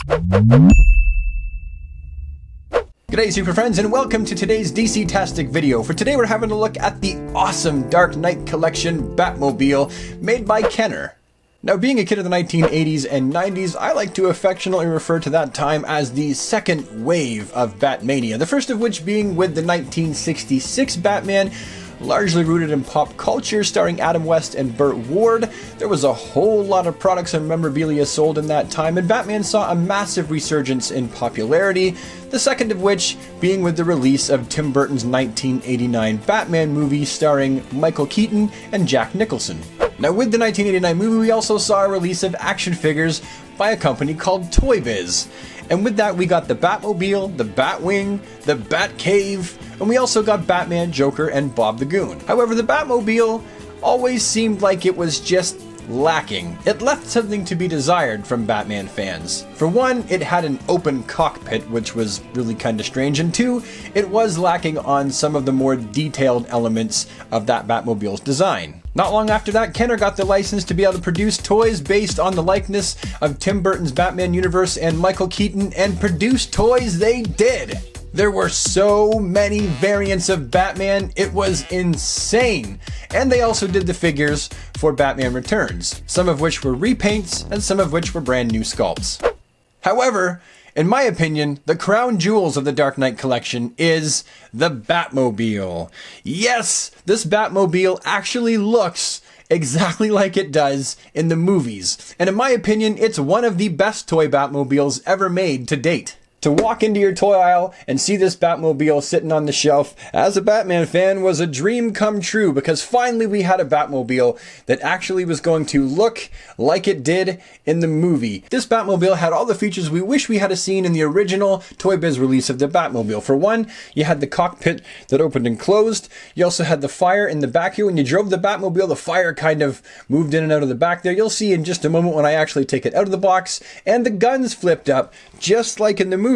G'day super friends and welcome to today's DC-tastic video. For today we're having a look at the awesome Dark Knight Collection Batmobile made by Kenner. Now, being a kid of the 1980s and 90s, I like to affectionately refer to that time as the second wave of Batmania, the first of which being with the 1966 Batman, largely rooted in pop culture, starring Adam West and Burt Ward. There was a whole lot of products and memorabilia sold in that time, and Batman saw a massive resurgence in popularity, the second of which being with the release of Tim Burton's 1989 Batman movie starring Michael Keaton and Jack Nicholson. Now, with the 1989 movie, we also saw a release of action figures by a company called ToyBiz. And with that, we got the Batmobile, the Batwing, the Batcave, and we also got Batman, Joker, and Bob the Goon. However, the Batmobile always seemed like it was just lacking. It left something to be desired from Batman fans. For one, it had an open cockpit, which was really kind of strange, and two, it was lacking on some of the more detailed elements of that Batmobile's design. Not long after that, Kenner got the license to be able to produce toys based on the likeness of Tim Burton's Batman universe and Michael Keaton, and produce toys they did. There were so many variants of Batman, it was insane. And they also did the figures for Batman Returns, some of which were repaints and some of which were brand new sculpts. However, in my opinion, the crown jewels of the Dark Knight collection is the Batmobile. Yes, this Batmobile actually looks exactly like it does in the movies. And in my opinion, it's one of the best toy Batmobiles ever made to date. To walk into your toy aisle and see this Batmobile sitting on the shelf, as a Batman fan, was a dream come true, because finally we had a Batmobile that actually was going to look like it did in the movie. This Batmobile had all the features we wish we had seen in the original ToyBiz release of the Batmobile. For one, you had the cockpit that opened and closed. You also had the fire in the back here. When you drove the Batmobile, the fire kind of moved in and out of the back there. You'll see in just a moment when I actually take it out of the box. And the guns flipped up, just like in the movie.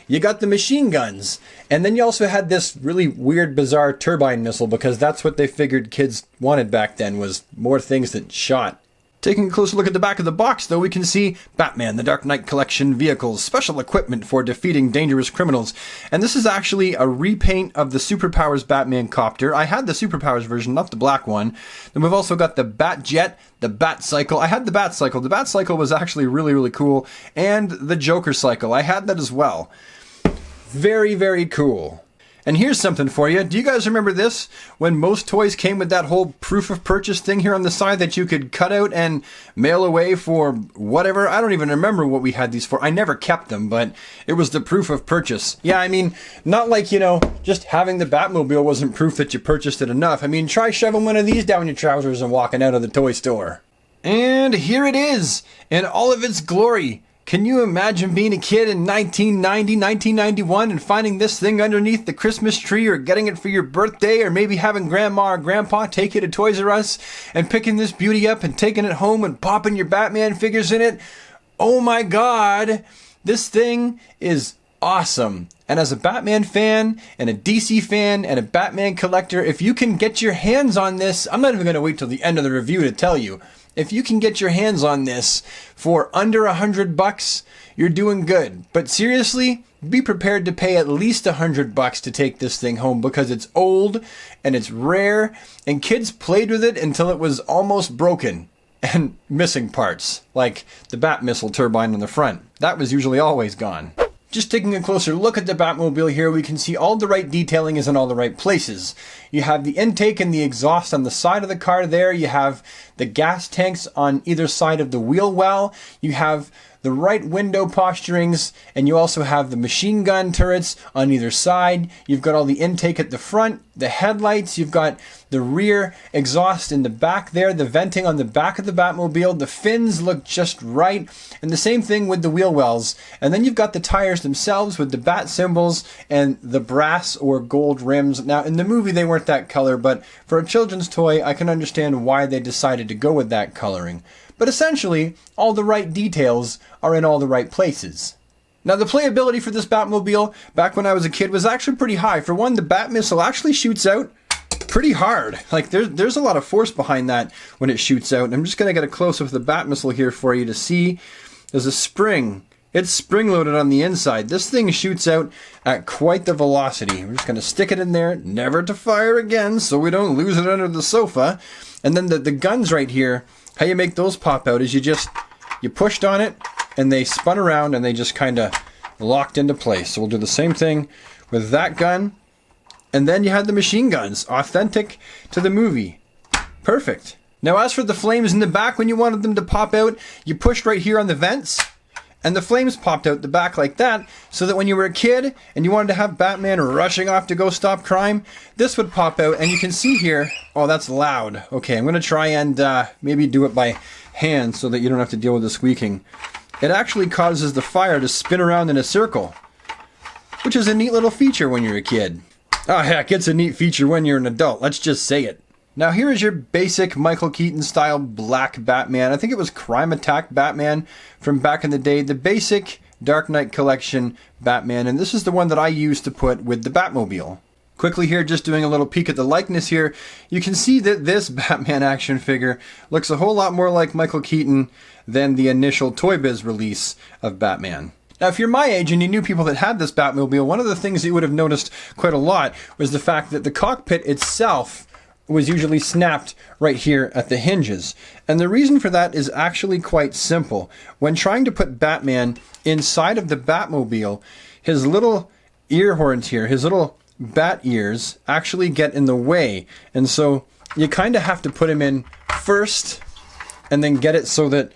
You got the machine guns, and then you also had this really weird, bizarre turbine missile, because that's what they figured kids wanted back then, was more things that shot. Taking a closer look at the back of the box, though, we can see Batman, the Dark Knight Collection vehicles, special equipment for defeating dangerous criminals. And this is actually a repaint of the Superpowers Batman copter. I had the Superpowers version, not the black one. Then we've also got the Batjet, the Batcycle. I had the Batcycle. The Batcycle was actually really, really cool. And the Joker Cycle. I had that as well. Very, very cool. And here's something for you. Do you guys remember this? When most toys came with that whole proof of purchase thing here on the side that you could cut out and mail away for whatever? I don't even remember what we had these for. I never kept them, but it was the proof of purchase. Yeah, I mean, not like, just having the Batmobile wasn't proof that you purchased it enough. I mean, try shoving one of these down your trousers and walking out of the toy store. And here it is, in all of its glory. Can you imagine being a kid in 1990, 1991 and finding this thing underneath the Christmas tree, or getting it for your birthday, or maybe having grandma or grandpa take you to Toys R Us and picking this beauty up and taking it home and popping your Batman figures in it? Oh my God, this thing is awesome. And as a Batman fan and a DC fan and a Batman collector, if you can get your hands on this, I'm not even going to wait till the end of the review to tell you. If you can get your hands on this for under $100, you're doing good. But seriously, be prepared to pay at least $100 to take this thing home, because it's old and it's rare, and kids played with it until it was almost broken and missing parts, like the Bat missile turbine on the front. That was usually always gone. Just taking a closer look at the Batmobile here, we can see all the right detailing is in all the right places. You have the intake and the exhaust on the side of the car there. You have the gas tanks on either side of the wheel well. You have the right window posturings, and you also have the machine gun turrets on either side. You've got all the intake at the front, the headlights, you've got the rear exhaust in the back there, the venting on the back of the Batmobile. The fins look just right, and the same thing with the wheel wells. And then you've got the tires themselves with the bat symbols and the brass or gold rims. Now, in the movie they weren't that color, but for a children's toy, I can understand why they decided to go with that coloring. But essentially, all the right details are in all the right places. Now, the playability for this Batmobile, back when I was a kid, was actually pretty high. For one, the Bat missile actually shoots out pretty hard. Like, there's a lot of force behind that when it shoots out. And I'm just going to get a close-up of the Bat missile here for you to see. There's a spring It's spring-loaded on the inside. This thing shoots out at quite the velocity. We're just going to stick it in there, never to fire again, so we don't lose it under the sofa. And then the guns right here, how you make those pop out is you pushed on it, and they spun around, and they just kind of locked into place. So we'll do the same thing with that gun. And then you had the machine guns, authentic to the movie. Perfect. Now as for the flames in the back, when you wanted them to pop out, you pushed right here on the vents, and the flames popped out the back like that, so that when you were a kid and you wanted to have Batman rushing off to go stop crime, this would pop out, and you can see here, oh, that's loud. Okay, I'm going to try and maybe do it by hand so that you don't have to deal with the squeaking. It actually causes the fire to spin around in a circle, which is a neat little feature when you're a kid. Oh heck, it's a neat feature when you're an adult, let's just say it. Now here is your basic Michael Keaton style black Batman. I think it was Crime Attack Batman from back in the day. The basic Dark Knight Collection Batman. And this is the one that I used to put with the Batmobile. Quickly here, just doing a little peek at the likeness here. You can see that this Batman action figure looks a whole lot more like Michael Keaton than the initial ToyBiz release of Batman. Now, if you're my age and you knew people that had this Batmobile, one of the things that you would have noticed quite a lot was the fact that the cockpit itself was usually snapped right here at the hinges. And the reason for that is actually quite simple. When trying to put Batman inside of the Batmobile, his little ear horns here, his little bat ears, actually get in the way. And so you kind of have to put him in first and then get it so that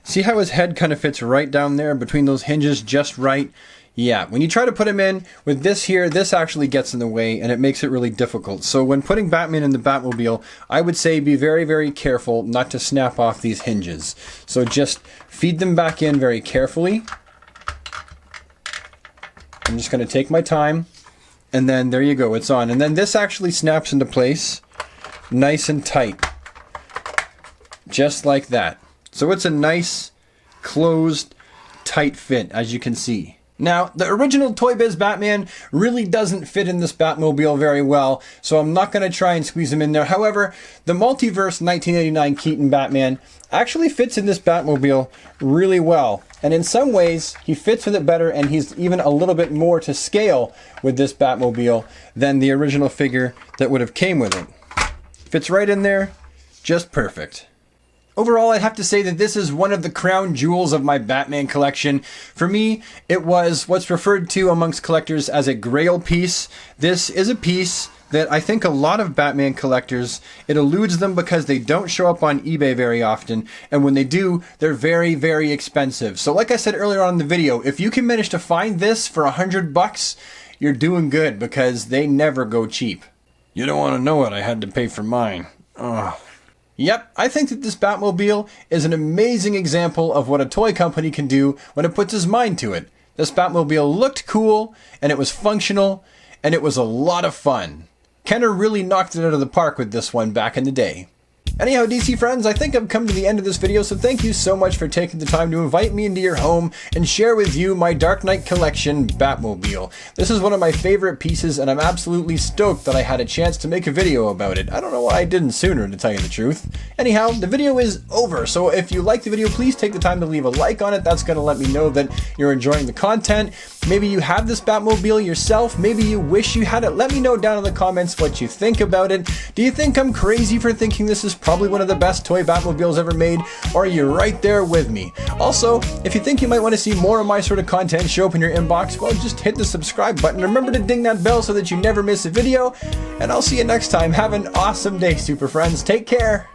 see how his head kind of fits right down there between those hinges just right? Yeah, when you try to put him in with this here, this actually gets in the way and it makes it really difficult. So when putting Batman in the Batmobile, I would say be very, very careful not to snap off these hinges. So just feed them back in very carefully. I'm just going to take my time, and then there you go, it's on. And then this actually snaps into place nice and tight, just like that. So it's a nice, closed, tight fit, as you can see. Now, the original ToyBiz Batman really doesn't fit in this Batmobile very well, so I'm not going to try and squeeze him in there. However, the Multiverse 1989 Keaton Batman actually fits in this Batmobile really well. And in some ways, he fits with it better, and he's even a little bit more to scale with this Batmobile than the original figure that would have came with it. Fits right in there, just perfect. Overall, I'd have to say that this is one of the crown jewels of my Batman collection. For me, it was what's referred to amongst collectors as a grail piece. This is a piece that I think a lot of Batman collectors, it eludes them because they don't show up on eBay very often, and when they do, they're very, very expensive. So like I said earlier on in the video, if you can manage to find this for $100, you're doing good because they never go cheap. You don't want to know what I had to pay for mine. Ugh. Yep, I think that this Batmobile is an amazing example of what a toy company can do when it puts its mind to it. This Batmobile looked cool, and it was functional, and it was a lot of fun. Kenner really knocked it out of the park with this one back in the day. Anyhow, DC friends, I think I've come to the end of this video, so thank you so much for taking the time to invite me into your home and share with you my Dark Knight Collection Batmobile. This is one of my favorite pieces, and I'm absolutely stoked that I had a chance to make a video about it. I don't know why I didn't sooner, to tell you the truth. Anyhow, the video is over, so if you like the video, please take the time to leave a like on it. That's going to let me know that you're enjoying the content. Maybe you have this Batmobile yourself. Maybe you wish you had it. Let me know down in the comments what you think about it. Do you think I'm crazy for thinking this is probably one of the best toy Batmobiles ever made, or are you right there with me? Also, if you think you might want to see more of my sort of content show up in your inbox, well, just hit the subscribe button. Remember to ding that bell so that you never miss a video, and I'll see you next time. Have an awesome day, super friends. Take care.